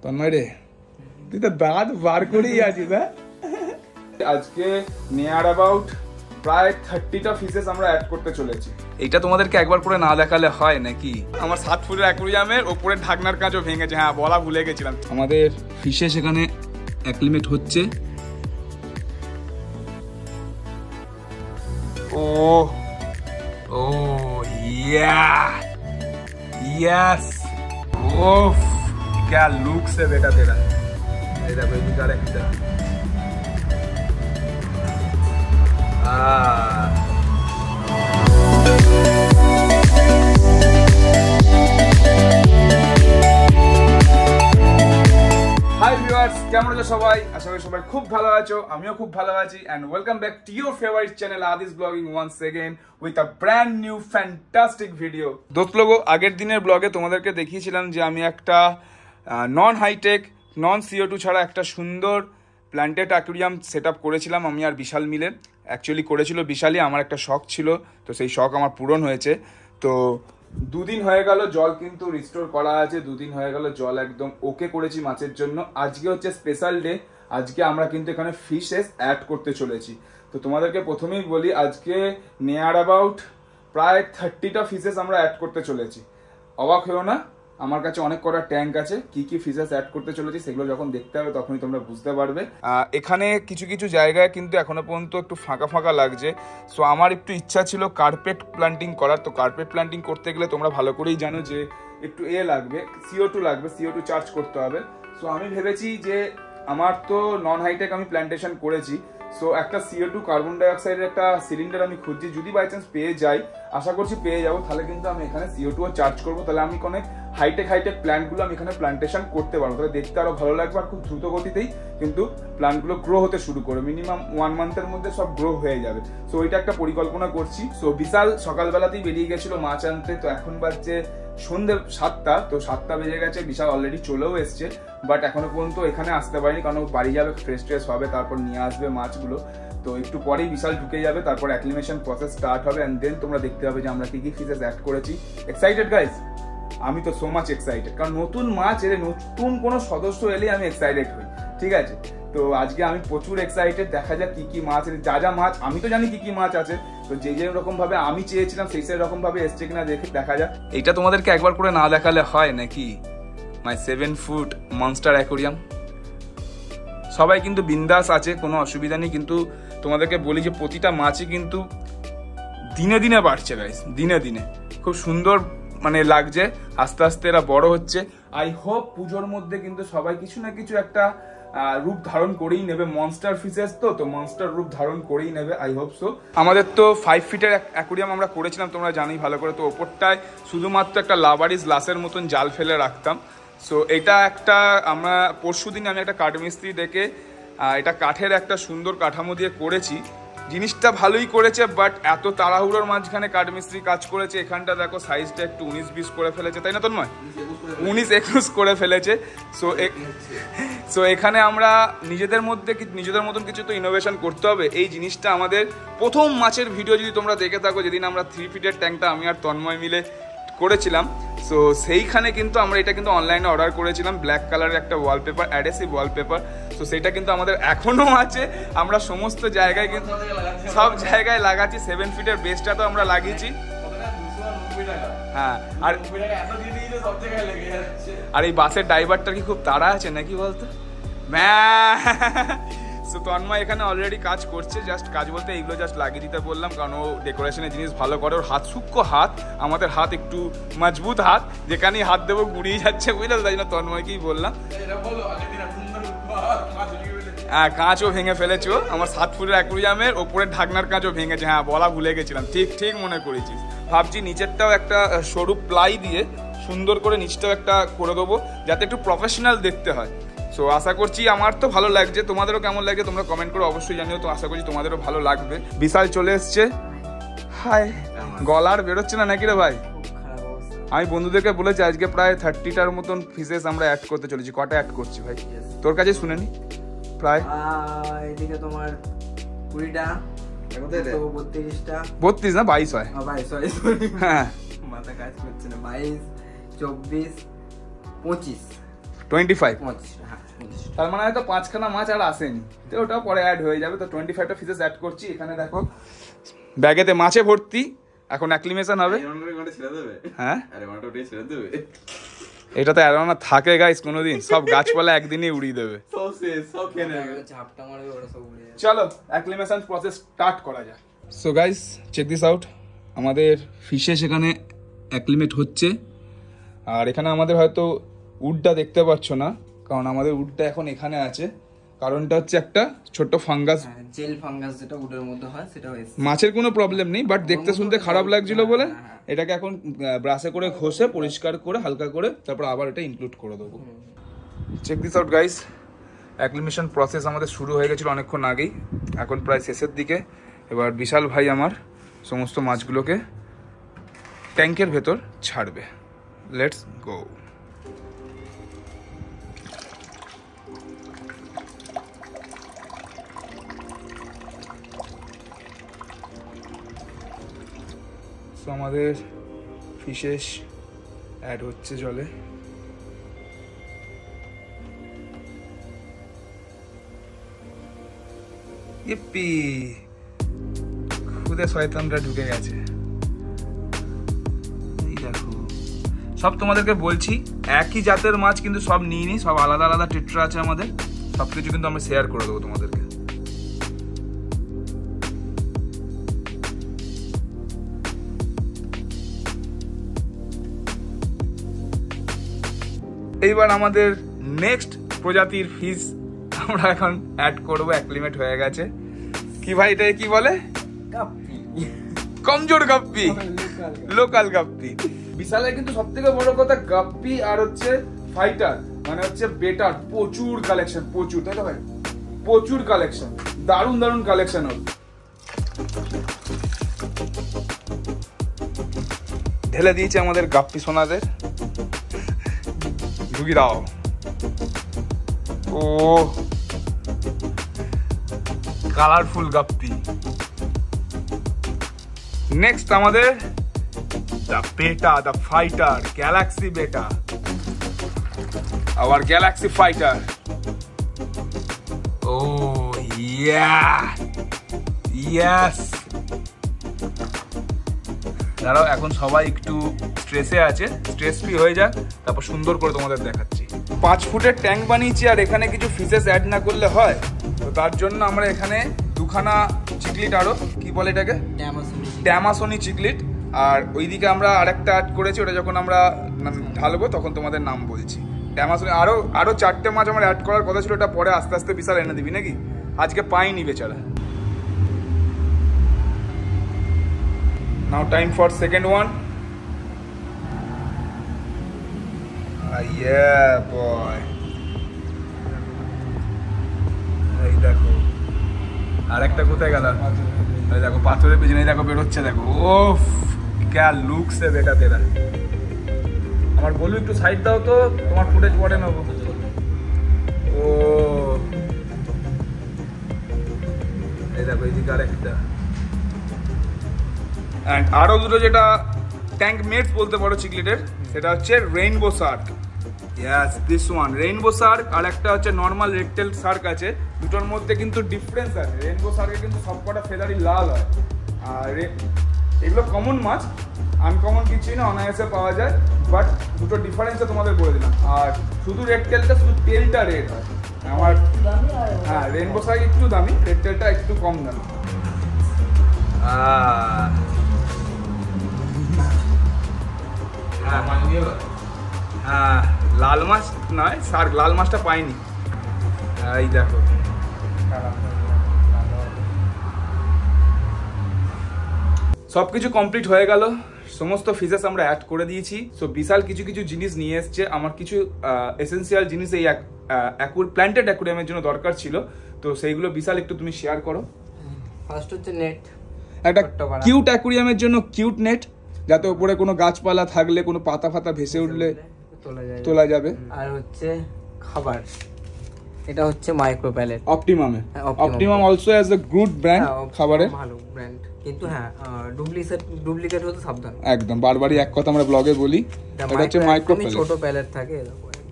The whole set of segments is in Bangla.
তন্ময় রে তুই তো দাঁত বার করেই আছিস। হ্যাঁ, আজকে নিয়ার অ্যাবাউট প্রায় 30টা ফিশেস আমরা অ্যাড করতে চলেছি। এটা তোমাদেরকে একবার করে না দেখালে হয় নাকি? আমার 7 ফুটের অ্যাকুরিয়ামের ওপরে ঢাকনার কাজও ভেঙেছে। হ্যাঁ, বলা ভুলে গেছিলাম। আমাদের ফিশে সেখানে অ্যাক্লিমেট হচ্ছে। ও ও ইয়া यस ओफ क्या लुक से बेटा तेरा तेरा बेबी कैरेक्टर हाय व्यूअर्स কেমন আছো সবাই? আশা করি সবাই খুব ভালো আছো, আমিও খুব ভালো আছি। And welcome back to your favourite channel Adi's blogging once again with a brand new fantastic video. দোস্ত লোগো, আগের দিনের ব্লগে তোমাদেরকে দেখিয়েছিলাম যে আমি একটা নন হাইটেক নন CO2 ছাড়া একটা সুন্দর প্ল্যান্টেড অ্যাকুরিয়াম সেট আপ করেছিলাম আমি আর বিশাল মিলে। অ্যাকচুয়ালি করেছিল বিশালই, আমার একটা শখ ছিল, তো সেই শখ আমার পূরণ হয়েছে। তো দুদিন হয়ে গেল জল কিন্তু রিস্টোর করা আছে, দুদিন হয়ে গেল জল একদম ওকে করেছি মাছের জন্য। আজকে হচ্ছে স্পেশাল ডে, আজকে আমরা কিন্তু এখানে ফিশেস অ্যাড করতে চলেছি। তো তোমাদেরকে প্রথমেই বলি, আজকে নিয়ার অ্যাবাউট প্রায় 30টা ফিশেস আমরা অ্যাড করতে চলেছি। অবাক হয়েও না, আমার কাছে অনেক কটা ট্যাঙ্ক আছে। কি কি ফিশেস অ্যাড করতে চলেছি সেগুলো যখন দেখতে হবে তখনই তোমরা বুঝতে পারবে। এখানে কিছু কিছু জায়গায় কিন্তু এখনো পর্যন্ত একটু ফাঁকা ফাঁকা লাগছে। সো আমার একটু ইচ্ছা ছিল কার্পেট প্ল্যান্টিং করার। তো কার্পেট প্ল্যান্টিং করতে গেলে তোমরা ভালো করেই জানো যে একটু লাগবে, CO2 লাগবে, CO2 চার্জ করতে হবে। সো আমি ভেবেছি যে আমার তো নন হাইটেক আমি প্ল্যান্টেশন করেছি, সো একটা CO2 কার্বন ডাইঅক্সাইডের একটা সিলিন্ডার আমি খুঁজছি। যদি বাই চান্স পেয়ে যাই, আশা করছি পেয়ে যাবো, তাহলে কিন্তু আমি এখানে CO2 চার্জ করবো। তাহলে আমি অনেক হাইটেক প্ল্যান্টগুলো আমি এখানে প্ল্যান্টেশন করতে পারবো। তাহলে দেখতে আরো ভালো লাগবে আর খুব দ্রুত গতিতেই কিন্তু প্ল্যান্টগুলো গ্রো হতে শুরু করবে। মিনিমাম 1 মান্থের মধ্যে সব গ্রো হয়ে যাবে। সো ওইটা একটা পরিকল্পনা করছি। সো বিশাল সকালবেলাতেই বেরিয়ে গেছিল মাছ আনতে। তো এখন বাজছে সন্ধ্যে 7টা, তো 7টা বেজে গেছে। বিশাল অলরেডি চলেও এসছে, বাট এখনো পর্যন্ত এখানে আসতে পারিনি, কারণ বাড়ি যাবে, ফ্রেশ ট্রেশ হবে, তারপর নিয়ে আসবে মাছগুলো। তো একটু পরেই বিশাল ঢুকে যাবে, তারপর অ্যাক্লিমেশন প্রসেস স্টার্ট হবে। অ্যান্ড দেন তোমরা দেখতে হবে যে আমরা কি কি ফিশেস অ্যাড করেছি। Excited guys? আমি তো সো মাচ এক্সাইটেড, কারণ নতুন মাছ এলে, নতুন কোনো সদস্য এলে আমি এক্সাইটেড হই, ঠিক আছে? তো আজকে আমি প্রচুর এক্সাইটেড। দেখা যাক কি কি মাছ, যা যা মাছ আমি তো জানি কি কি মাছ আছে, তো যে যে রকম ভাবে আমি চেয়েছিলাম সেই সেই রকম ভাবে এসছে কিনা দেখে দেখা যাক। এটা তোমাদেরকে একবার করে না দেখালে হয় নাকি? মাই 7 ফুট মনস্টার অ্যাকুরিয়াম। সবাই কিন্তু বিন্দাস আছে, কোনো অসুবিধা নেই। কিন্তু তোমাদেরকে বলি যে প্রতিটা মাছই কিন্তু দিনে দিনে বাড়ছে গাইস, দিনে দিনে খুব সুন্দর মানে লাগছে। আস্তে আস্তে এরা বড় হচ্ছে। আই হোপ পুজোর মধ্যে কিন্তু সবাই কিছু না কিছু একটা রূপ ধারণ করেই নেবে। মনস্টার ফিশেস তো মনস্টার রূপ ধারণ করেই নেবে, আই হোপ সো। আমাদের তো 5 ফিটের অ্যাকুরিয়াম আমরা করেছিলাম, তোমরা জানোই ভালো করে। তো ওপরটায় শুধুমাত্র একটা লাবারিস গ্লাসের মতন জাল ফেলে রাখতাম। সো এটা একটা আমরা পরশুদিন আমি একটা কাঠমিস্ত্রি ডেকে এটা কাঠের একটা সুন্দর কাঠামো দিয়ে করেছি। জিনিসটা ভালোই করেছে, বাট এত তাড়াহুড়োর মাঝখানে কাঠমিস্ত্রি কাজ করেছে। এখানটা দেখো সাইজটা একটু 19-20 করে ফেলেছে, তাই না তন্ময়? 19-21 করে ফেলেছে। সো এখানে আমরা নিজেদের মতন কিছু তো ইনোভেশন করতে হবে। এই জিনিসটা আমাদের প্রথম মাছের ভিডিও যদি তোমরা দেখে থাকো, যেদিন আমরা 3 ফিটের ট্যাঙ্কটা আমি আর তন্ময় মিলে করেছিলাম, সো সেইখানে কিন্তু আমরা এটা কিন্তু অনলাইনে অর্ডার করেছিলাম, ব্ল্যাক কালারের একটা ওয়ালপেপার, অ্যাডহেসিভ ওয়ালপেপার। তো সেটা কিন্তু আমাদের এখনো আছে। আমরা সমস্ত জায়গায় কিন্তু সব জায়গায় লাগাচ্ছি। 7 ফিটের বেসটা তো আমরা লাগিয়েছি। হ্যাঁ, আর এই বাসের ড্রাইভারটার কি খুব তাড়া আছে নাকি বলতো? সো তন্ময় এখানে অলরেডি কাজ করছে। জাস্ট কাজ বলতে এইগুলো জাস্ট লাগিয়ে দিতে বললাম, কারণ ও ডেকোরেশনের জিনিস ভালো করে। ওর হাত সূক্ষ্ম হাত, আমাদের হাত একটু মজবুত হাত, যেখানেই হাত দেবো গুড়িয়ে যাচ্ছে, বুঝলে? তাই জন্য তন্ময়কেই বললাম। হ্যাঁ, কাঁচও ভেঙে ফেলেছে ও। আমার 7 ফুটের অ্যাকুরিয়ামের ওপরের ঢাকনার কাঁচও ভেঙেছে। হ্যাঁ, বলা ভুলে গেছিলাম, ঠিক মনে করেছিস। ভাবছি নিচেরটাও একটা সরু প্লাই দিয়ে সুন্দর করে নিচটাও একটা করে দেবো, যাতে একটু প্রফেশনাল দেখতে হয়। সো আশা করছি, আমার তো ভালো লাগছে, তোমাদেরও কেমন লাগছে তোমরা কমেন্ট করে অবশ্যই জানিও। তো আশা করছি তোমাদেরও ভালো লাগবে। বিশাল চলে এসছে। হাই, গলার বেরোচ্ছে না নাকি রে ভাই? আমি বন্ধুদেরকে বলেছি আজকে প্রায় 30টার মতন ফিশেস আমরা অ্যাড করতে চলেছি। কটা অ্যাড করছি ভাই তোর কাছে শুনে নি? প্রায় এদিকে তোমার 20টা, 32টা, 32 না 22 হয়। 22 হয়। হ্যাঁ, মাথা কাজ করছে না। 22, 24, 25। 25। 25, হ্যাঁ 25। তার মানে হয়তো 5খানা মাছ আর আসেনি, তো ওটাও পরে অ্যাড হয়ে যাবে। তো 25টা ফিশেস অ্যাড করছি। এখানে দেখো ব্যাগেতে মাছে ভর্তি, এখন অ্যাক্লিমেশন হবে। হ্যাঁ এটা তো অ্যারোনা থাকে গাইস কোনোদিন, সব গাছপালা একদিনই উড়িয়ে দেবে। ঝাপটা মারবে ওরা সব উড়ে যাবে। চলো অ্যাক্লিমেশন প্রসেস স্টার্ট করা যায়। So guys check this out, আমাদের ফিশে সেখানে অ্যাক্লিমেট হচ্ছে। আর এখানে আমাদের হয়তো উডটা দেখতে পাচ্ছ না, কারণ আমাদের উডটা এখন এখানে আছে। কারণটা হচ্ছে একটা ছোট্ট ফাঙ্গাস, জেল ফাঙ্গাস যেটা উডের মধ্যে হয় সেটা হয়েছে। মাছের কোনো প্রবলেম নেই, বাট দেখতে শুনতে খারাপ লাগছিল বলে এটাকে এখন ব্রাশে করে ঘষে পরিষ্কার করে হালকা করে তারপর আবার এটা ইনক্লুড করে দেবো। Check this out guys, acclimation process আমাদের শুরু হয়ে গেছিলো অনেকক্ষণ আগেই, এখন প্রায় শেষের দিকে। এবার বিশাল ভাই আমার সমস্ত মাছগুলোকে ট্যাঙ্কের ভেতর ছাড়বে। Let's go. সো আমাদের ফিশেস অ্যাড হচ্ছে জলে। ইপ্পি, খুদে শয়তানরা ঢুকে গেছে। এই দেখো, সব তোমাদেরকে বলছি একই জাতের মাছ কিন্তু সব নিইনি, সব আলাদা আলাদা টেট্রা আছে আমাদের। সবকিছু কিন্তু আমরা শেয়ার করে দেবো তোমাদেরকে। এইবার আমাদের নেক্সট প্রজাতির ফিশ আমরা এখন অ্যাড করব। অ্যাক্লিমেট হয়ে গেছে। কি ভাই এটা কি বলে? গাপ্পি, কমজোর গাপ্পি, লোকাল গাপ্পি। বিশালের কিন্তু সব থেকে বড় কথা গাপ্পি আর হচ্ছে ফাইটার, মানে হচ্ছে বেটার প্রচুর কালেকশন, প্রচুর, তাই তো ভাই? প্রচুর কালেকশন, দারুণ দারুণ কালেকশন হবে। ঢেলে দিয়েছে আমাদের গাপ্পি সোনাদের, ঢুকি দাও। ও কালারফুল গাপ্পি। নেক্সট আমাদের দ্য বেটা, দ্য ফাইটার, গ্যালাক্সি বেটা, আওয়ার গ্যালাক্সি ফাইটার। ও ইয়া, ইয়েস। দাঁড়াও, এখন সবাই একটু স্ট্রেসে আছে, স্ট্রেস ফ্রি হয়ে যাক, তারপর সুন্দর করে তোমাদের দেখাচ্ছি। 5 ফুটের ট্যাঙ্ক বানিয়েছি, আর এখানে কিছু ফিশেস অ্যাড না করলে হয়। তো তার জন্য আমরা এখানে 2খানা চিকলিট, আরো কি বলে এটাকে, ড্যামাসনি চিকলিট, আর ওইদিকে আমরা আরেকটা অ্যাড করেছি, ওটা যখন আমরা ঢালবো তখন তোমাদের নাম বলছি। ড্যামাসনি আরো 4টে মাছ আমার অ্যাড করার কথা ছিল, ওটা পরে আস্তে আস্তে বিশাল এনে দিবি নাকি, আজকে পাইনি বেচারা। Now time for second one. Yeah boy. এই দেখো আরেকটা কোথায় গেল, এই দেখো পাথরের পেছনে দেখো বেরোচ্ছে, দেখো ওফ ক্যা লুকস है बेटा तेरा। আমার বলু একটু সাইড দাও তো, তোমার ফুটেজ পড়ে নেবো। ও এই দেখো এইদিকে আরেকটা। অ্যান্ড আরও দুটো যেটা ট্যাঙ্ক মেটস বলতে পারো চিকলিটের, সেটা হচ্ছে rainbow shark. Yes this one rainbow shark, আর একটা হচ্ছে নর্মাল রেডটেল শার্ক আছে। দুটোর মধ্যে কিন্তু ডিফারেন্স আছে। রেইনবো শার্কে কিন্তু সবকটা ফেদারই লাল হয়, আর এগুলো কমন মাছ, আনকমন কিছুই না, অনায়াসে পাওয়া যায়। বাট দুটো ডিফারেন্সে তোমাদের বলে দিলাম। আর শুধু রেডটেলটা, শুধু তেলটা রেড হয় আমার। হ্যাঁ রেইনবো শার্ক একটু দামি, রেডটেলটা একটু কম দামি। হ্যাঁ লাল মাছ নয়, শার্ক, লাল মাছটা পাইনি। এই দেখো সবকিছু কমপ্লিট হয়ে গেল, সমস্ত ফিশেস আমরা অ্যাড করে দিয়েছি। সো বিশাল কিছু কিছু জিনিস নিয়ে এসছে, আমার কিছু এসেন্সিয়াল জিনিস এই প্ল্যান্টেড অ্যাকুরিয়ামের জন্য দরকার ছিল, তো সেইগুলো বিশাল একটু তুমি শেয়ার করো। ফার্স্ট হচ্ছে নেট, একটা কিউট অ্যাকুরিয়ামের জন্য কিউট নেট, যাতে উপরে কোনো গাছপালা থাকলে, কোনো পাতা ফাতা ভেসে উঠলে তোলা যাবে। আর হচ্ছে খাবার, এটা হচ্ছে মাইক্রো প্যালেট অপটিমামে। Optimum also has a good brand খাবারের, ভালো ব্র্যান্ড, কিন্তু হ্যাঁ ডুপ্লিকেট হতে সাবধান। একদম বারবারই এক কথা আমরা ব্লগে বলি, এটা হচ্ছে মাইক্রো প্যালেট। ছোট প্যালেট থাকে,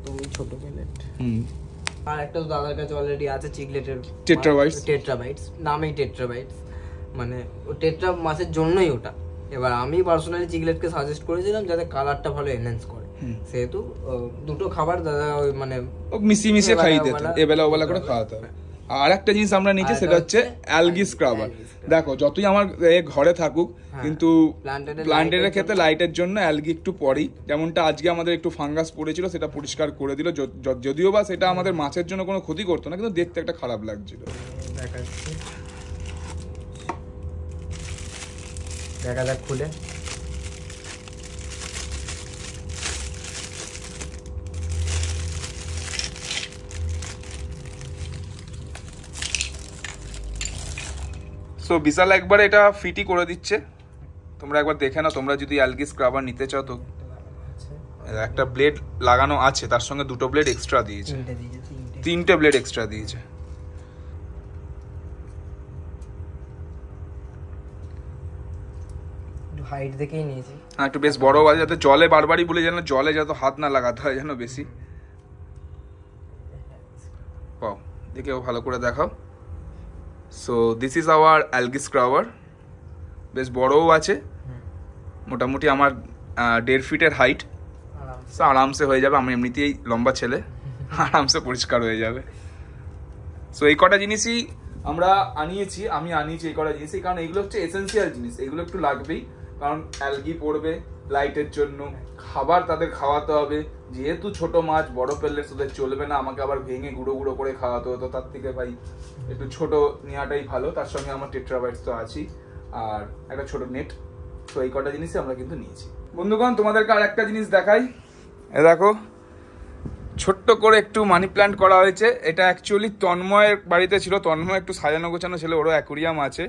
তুমি ছোট প্যালেট। হুম, আর একটা তো দাদার কাছে অলরেডি আছে চিকলেটের টেট্রাবাইটস, নামেই টেট্রাবাইটস, মানে ও টেট্রা মাছের জন্যই ওটা। এবার আমি পার্সোনালি চিকলেটকে সাজেস্ট করেছিলাম যাতে কালারটা ভালো এনহ্যান্স করে, সেহেতু দুটো খাবার দাদা ওই মানে মিশিয়ে খাইয়ে দিত, এবেলা ওবেলা করে খাওয়াতে হবে। আর একটা জিনিস আমরা নিচ্ছি সেটা হচ্ছে অ্যালগি স্ক্রাবার। দেখো যতই আমার ঘরে থাকুক কিন্তু প্ল্যান্টের ক্ষেত্রে লাইটের জন্য অ্যালগি একটু পরেই, যেমনটা আজকে আমাদের একটু ফাঙ্গাস পড়েছিল সেটা পরিষ্কার করে দিল, যদিও বা সেটা আমাদের মাছের জন্য কোনো ক্ষতি করতো না, কিন্তু দেখতে একটা খারাপ লাগছিল। দেখা যাক খুলে। সো বিশাল একবার এটা ফিটই করে দিচ্ছে, তোমরা একবার দেখে নাও। তোমরা যদি অ্যালগি স্ক্রাবার নিতে চাও তো একটা ব্লেড লাগানো আছে, তার সঙ্গে দুটো ব্লেড এক্সট্রা দিয়েছে, তিনটে ব্লেড এক্সট্রা দিয়েছে। হাইট দেখেই নিয়েছি, হ্যাঁ একটু বেশ বড় আছে, যাতে জলে বারবারই বলে যেন জলে যত হাত না লাগাতে হয় যেন বেশি। পাও দেখেও ভালো করে দেখাও। So this is our algae scrubber, বেশ বড়ও আছে, মোটামুটি আমার 1.5 ফিটের হাইট, সো আরামসে হয়ে যাবে। আমি এমনিতেই লম্বা ছেলে, আরামসে পরিষ্কার হয়ে যাবে। সো এই কটা জিনিসই আমরা আনিয়েছি, আমি আনিয়েছি এই কটা জিনিসই, কারণ এইগুলো হচ্ছে এসেন্সিয়াল জিনিস, এগুলো একটু লাগবেই, কারণ অ্যালগি পড়বে লাইটের জন্য, খাবার তাদের খাওয়াতে হবে, যেহেতু ছোট মাছ বড় পেলেট ওদের চলবে না, আমাকে আবার ভেঙে গুঁড়ো গুঁড়ো করে খাওয়াতে হতো, তার থেকে ভাই একটু ছোট নেওয়াটাই ভালো। তার সঙ্গে আমার টেট্রাবাইটস তো আছেই, আর একটা ছোট নেট। তো এই কটা জিনিসই আমরা কিন্তু নিয়েছি। বন্ধুগণ তোমাদেরকে আর একটা জিনিস দেখাই, এ দেখো ছোট্ট করে একটু মানি প্ল্যান্ট করা হয়েছে। এটা অ্যাকচুয়ালি তন্ময়ের বাড়িতে ছিল, তন্ময় একটু সাজানো গোছানো ছিল, ওরও অ্যাকুরিয়াম আছে,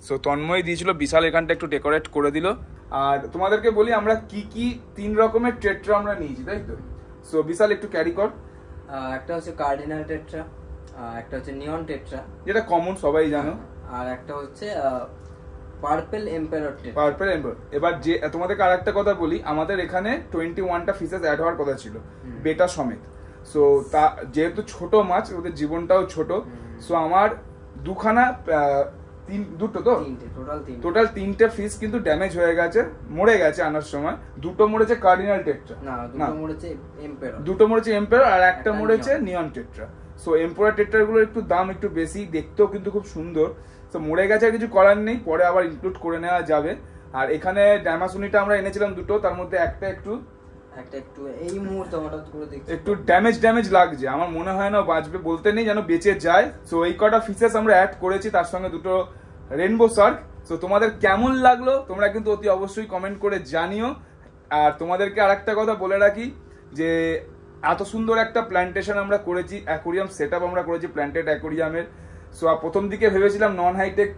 সো তন্ময় দিয়েছিল, বিশাল এখানটা একটু ডেকোরেট করে দিল। আর তোমাদেরকে বলি আমরা কি কি 3 রকমের টেট্রা আমরা নিয়েছি, তাই তো? সো বিশাল একটু ক্যারি কর। একটা হচ্ছে কার্ডিনাল টেট্রা, একটা হচ্ছে নিয়ন টেট্রা যেটা কমন সবাই জানো, আর একটা হচ্ছে purple emperor tetra. Purple emperor. এবার যে তোমাদেরকে আরেকটা কথা বলি, আমাদের এখানে 21টা ফিশেস অ্যাড হওয়ার কথা ছিল বেটা সমেত। সো তা যেহেতু ছোট মাছ, ওদের জীবনটাও ছোট, সো আমার টোটাল 3টে ফিশ কিন্তু ড্যামেজ হয়ে গেছে, মরে গেছে আনার সময়। দুটো মরেছে কার্ডিনাল টেট্রা, দুটো মরেছে এম্পারার, আর একটা মরেছে নিয়ন টেট্রা। সো এম্পারার টেট্রা গুলোর একটু দাম একটু বেশি, দেখতেও কিন্তু খুব সুন্দর। তো মরে গেছে, আর কিছু করার নেই, পরে আবার ইনক্লুড করে নেওয়া যাবে। আর এখানে ড্যামাসুনিটা আমরা এনেছিলাম দুটো, তার মধ্যে একটা একটু এই মুহূর্তে হঠাৎ করে দেখছি একটু ড্যামেজ লাগছে, আমার মনে হয় না বাঁচবে, বলতে নেই যেন বেঁচে যায়। সো এই কটা ফিশেস আমরা অ্যাড করেছি, তার সঙ্গে দুটো রেনবো শার্ক। সো তোমাদের কেমন লাগলো তোমরা কিন্তু অতি অবশ্যই কমেন্ট করে জানিও। আর তোমাদেরকে আরেকটা কথা বলে রাখি, যে এত সুন্দর একটা প্ল্যান্টেশন আমরা করেছি, অ্যাকোরিয়াম সেটআপ আমরা করেছি প্ল্যান্টেড অ্যাকোরিয়ামের। সো প্রথম দিকে ভেবেছিলাম নন হাইটেক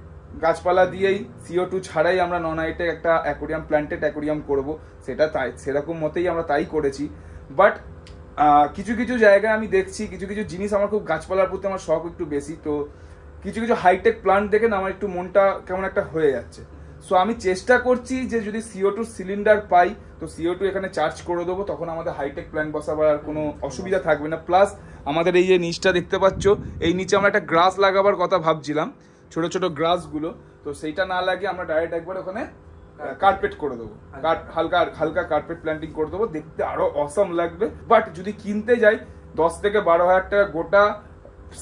গাছপালা দিয়েই CO2 ছাড়াই আমরা নন হাইটেক একটা অ্যাকোরিয়াম প্ল্যান্টেড অ্যাকোরিয়াম করব, সেটা তাই সেরকম মতেই আমরা তাই করেছি। বাট কিছু কিছু জায়গায় আমি দেখছি কিছু কিছু জিনিস, আমার খুব গাছপালার প্রতি আমার শখ একটু বেশি, তো কিছু কিছু হাইটেক প্ল্যান্ট দেখে না আমার একটু মনটা কেমন একটা হয়ে যাচ্ছে। সো আমি চেষ্টা করছি যে যদি CO2 সিলিন্ডার পাই তো CO2 এখানে চার্জ করে দেবো, তখন আমাদের হাইটেক প্ল্যান্ট বসাবার আর কোনো অসুবিধা থাকবে না। প্লাস আমাদের এই যে নিচটা দেখতে পাচ্ছ, এই নিচে আমরা একটা গ্রাস লাগাবার কথা ভাবছিলাম, ছোট ছোট গ্রাসগুলো, তো সেইটা না লাগিয়ে আমরা ডাইরেক্ট একবার ওখানে কার্পেট করে দেবো, হালকা কার্পেট প্ল্যান্টিং করে দেবো, দেখতে আরো অসম লাগবে। বাট যদি কিনতে যাই 10 থেকে 12 হাজার টাকা গোটা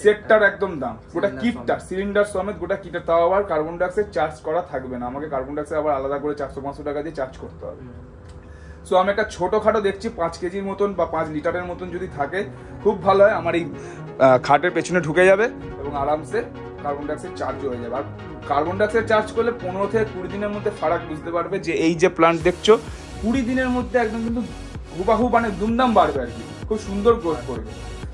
সেটটার একদম দাম, গোটা কিটটা সিলিন্ডার সমেত গোটা কিটটা, তাও আবার কার্বন ডাইঅক্সাইড চার্জ করা থাকবে না, আমাকে কার্বন ডাইঅক্সাইড আবার আলাদা করে 400-500 টাকা দিয়ে চার্জ করতে হবে। সো আমি একটা ছোটখাটো দেখছি 5 কেজির মতন বা 5 লিটারের মতন যদি থাকে খুব ভালো হয়, আমার এই খাটের পেছনে ঢুকে যাবে এবং আরামসে কার্বন ডাইঅক্সাইড চার্জ হয়ে যাবে। আর কার্বন ডাইঅক্সাইড চার্জ করলে 15 থেকে 20 দিনের মধ্যে ফারাক বুঝতে পারবে, যে এই যে প্ল্যান্ট দেখছো 20 দিনের মধ্যে একদম কিন্তু হুবাহু মানে দুমদাম বাড়বে আর কি, খুব সুন্দর গ্রোথ করবে।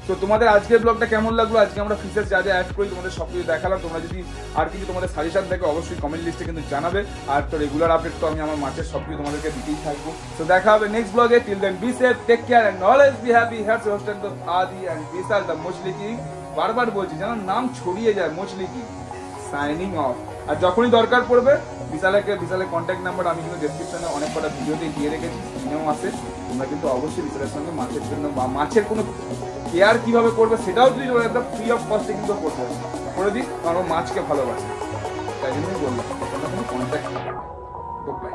তো তোমাদের আজকের ব্লগটা কেমন লাগলো? আজকে আমরা ফিচার যা যা অ্যাড করি তোমাদের সব কিছু দেখালাম। তোমরা যদি আর কিছু তোমাদের সাজেশন থাকে অবশ্যই কমেন্ট লিস্টে কিন্তু জানাবে। আর তো রেগুলার আপডেট তো আমি আমার মাছের সব কিছু তোমাদেরকে দিতেই থাকবো। তো দেখা হবে নেক্সট ব্লগে। Till then be safe, take care and always be happy. Here's your host Adi and Vishal the Machhli king. বারবার বলছি যেন নাম ছড়িয়ে যায়, মছলি কিং। Signing off. আর যখনই দরকার পড়বে বিশালের কন্ট্যাক্ট নাম্বার আমি কিন্তু ডেসক্রিপশনে অনেক কটা ভিডিওতে দিয়ে রেখেছি, স্ক্রিনেও আছে, তোমরা কিন্তু অবশ্যই রিসেলের সঙ্গে মাছের জন্য বা মাছের কোনো কেয়ার কীভাবে করবে সেটাও যদি একদম ফ্রি অফ কস্টে কিন্তু করতে করে দিই, কারণ ও মাছকে ভালোবাসে, তাই জন্যই বললাম তোমরা কিন্তু কন্ট্যাক্ট করবে।